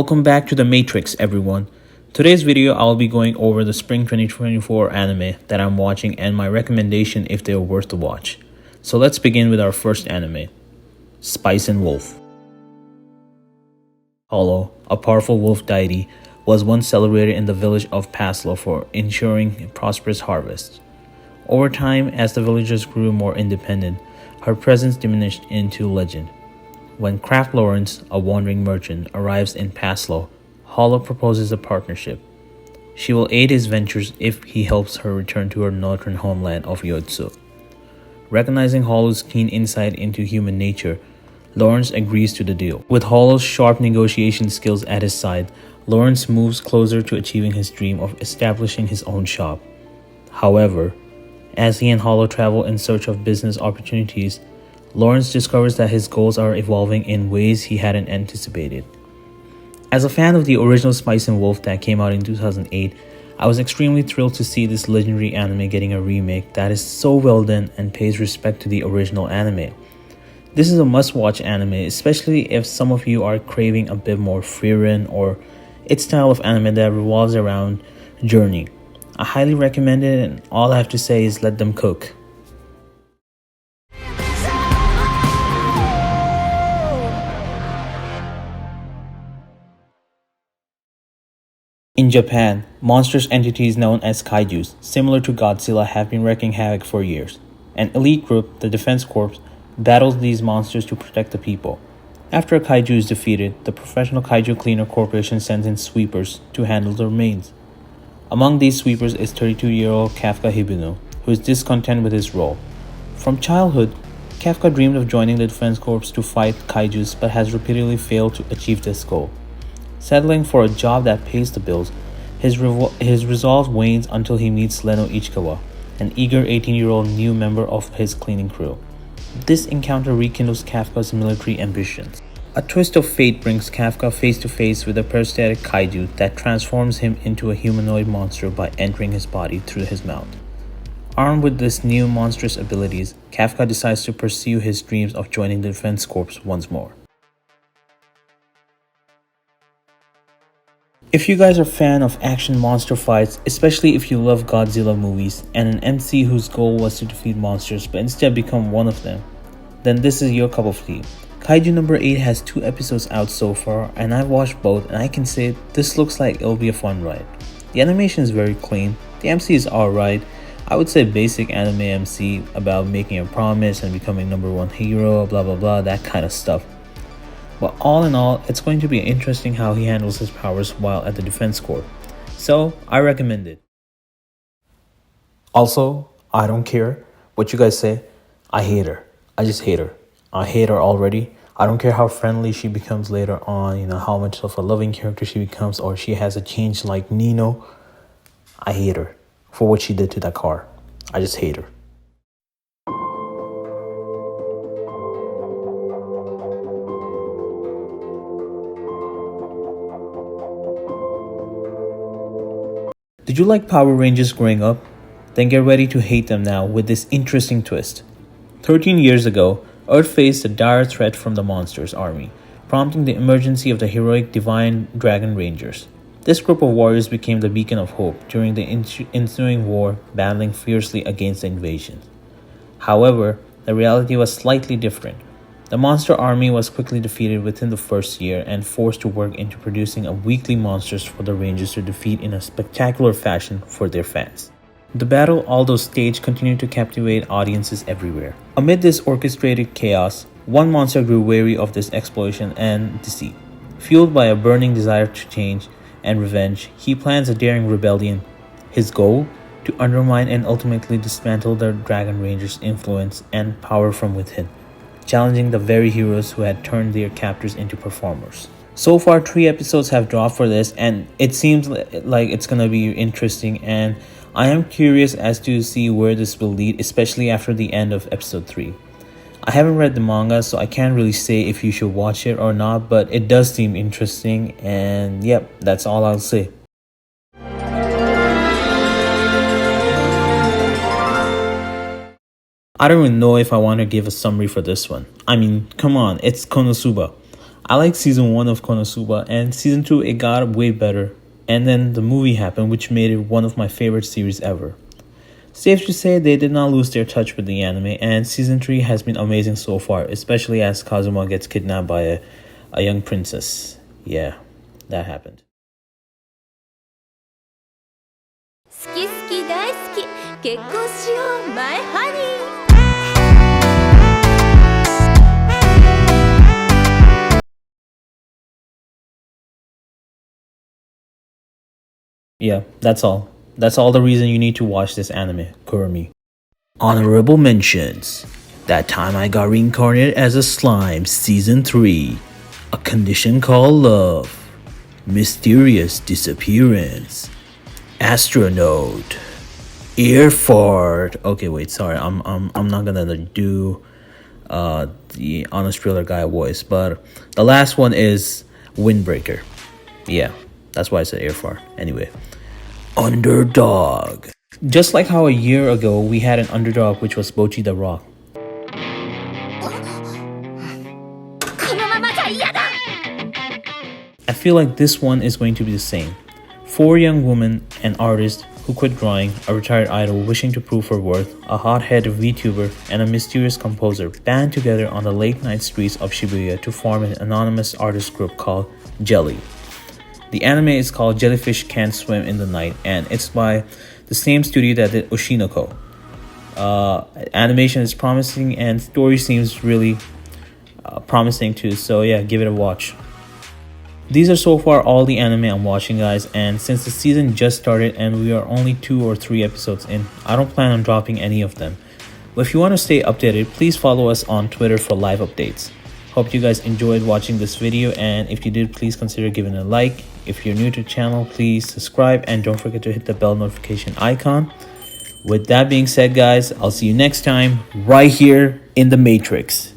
Welcome back to The Matrix, everyone. Today's video, I'll be going over the Spring 2024 anime that I'm watching and my recommendation if they're worth the watch. So let's begin with our first anime, Spice and Wolf. Hollow, a powerful wolf deity, was once celebrated in the village of Paslo for ensuring prosperous harvests. Over time, as the villagers grew more independent, her presence diminished into legend. When Kraft Lawrence, a wandering merchant, arrives in Paslo, Hollow proposes a partnership. She will aid his ventures if he helps her return to her northern homeland of Yotsu. Recognizing Hollow's keen insight into human nature, Lawrence agrees to the deal. With Hollow's sharp negotiation skills at his side, Lawrence moves closer to achieving his dream of establishing his own shop. However, as he and Hollow travel in search of business opportunities, Lawrence discovers that his goals are evolving in ways he hadn't anticipated. As a fan of the original Spice and Wolf that came out in 2008, I was extremely thrilled to see this legendary anime getting a remake that is so well done and pays respect to the original anime. This is a must-watch anime, especially if some of you are craving a bit more Frieren or its style of anime that revolves around journey. I highly recommend it, and all I have to say is let them cook. In Japan, monstrous entities known as kaijus, similar to Godzilla, have been wreaking havoc for years. An elite group, the Defense Corps, battles these monsters to protect the people. After a kaiju is defeated, the Professional Kaiju Cleaner Corporation sends in sweepers to handle the remains. Among these sweepers is 32-year-old Kafka Hibino, who is discontent with his role. From childhood, Kafka dreamed of joining the Defense Corps to fight kaijus but has repeatedly failed to achieve this goal. Settling for a job that pays the bills, his resolve wanes until he meets Leno Ichikawa, an eager 18-year-old new member of his cleaning crew. This encounter rekindles Kafka's military ambitions. A twist of fate brings Kafka face to face with a parasitic kaiju that transforms him into a humanoid monster by entering his body through his mouth. Armed with this new monstrous abilities, Kafka decides to pursue his dreams of joining the Defense Corps once more. If you guys are a fan of action monster fights, especially if you love Godzilla movies and an MC whose goal was to defeat monsters but instead become one of them, then this is your cup of tea. Kaiju number 8 has 2 episodes out so far, and I've watched both, and I can say this looks like it'll be a fun ride. The animation is very clean, the MC is alright, I would say basic anime MC about making a promise and becoming number 1 hero, blah blah blah, that kind of stuff. But all in all, it's going to be interesting how he handles his powers while at the Defense Corps. So, I recommend it. Also, I don't care what you guys say. I hate her. I just hate her. I hate her already. I don't care how friendly she becomes later on, how much of a loving character she becomes, or she has a change like Nino. I hate her for what she did to that car. I just hate her. Did you like Power Rangers growing up? Then get ready to hate them now with this interesting twist. 13 years ago, Earth faced a dire threat from the Monsters army, prompting the emergence of the heroic Divine Dragon Rangers. This group of warriors became the beacon of hope during the ensuing war, battling fiercely against the invasion. However, the reality was slightly different. The monster army was quickly defeated within the first year and forced to work into producing a weekly monsters for the Rangers to defeat in a spectacular fashion for their fans. The battle, although staged, continued to captivate audiences everywhere. Amid this orchestrated chaos, one monster grew weary of this exploitation and deceit. Fueled by a burning desire to change and revenge, he plans a daring rebellion. His goal? To undermine and ultimately dismantle the Dragon Rangers' influence and power from within, challenging the very heroes who had turned their captors into performers. So far, 3 episodes have dropped for this, and it seems like it's gonna be interesting, and I am curious as to see where this will lead, especially after the end of episode 3. I haven't read the manga, so I can't really say if you should watch it or not, but it does seem interesting, and yep, that's all I'll say. I don't even know if I want to give a summary for this one. I mean, come on, it's Konosuba. I like season 1 of Konosuba, and season 2 it got way better. And then the movie happened, which made it one of my favorite series ever. Safe to say they did not lose their touch with the anime, and season 3 has been amazing so far, especially as Kazuma gets kidnapped by a young princess. Yeah, that happened. 好き好き大好き結婚しようマイハニー Yeah, that's all. That's all the reason you need to watch this anime, Kurumi. Honorable mentions. That time I got reincarnated as a slime, season 3. A condition called love. Mysterious disappearance. Astronaut. Ear fart. Okay, wait, sorry. I'm not gonna do the honest thriller guy voice, but the last one is Windbreaker. Yeah, that's why I said ear fart. Anyway. Underdog. Just like how a year ago we had an underdog, which was Bochi the Rock. I feel like this one is going to be the same. 4 young women, an artist who quit drawing, a retired idol wishing to prove her worth, a hot-headed VTuber, and a mysterious composer band together on the late-night streets of Shibuya to form an anonymous artist group called Jelly. The anime is called Jellyfish Can't Swim in the Night, and it's by the same studio that did Oshinoko. Animation is promising, and story seems really promising too, so yeah, give it a watch. These are so far all the anime I'm watching, guys, and since the season just started and we are only 2 or 3 episodes in, I don't plan on dropping any of them. But if you want to stay updated, please follow us on Twitter for live updates. Hope you guys enjoyed watching this video, and if you did, please consider giving a like. If you're new to the channel, please subscribe and don't forget to hit the bell notification icon. With that being said, guys, I'll see you next time right here in the Matrix.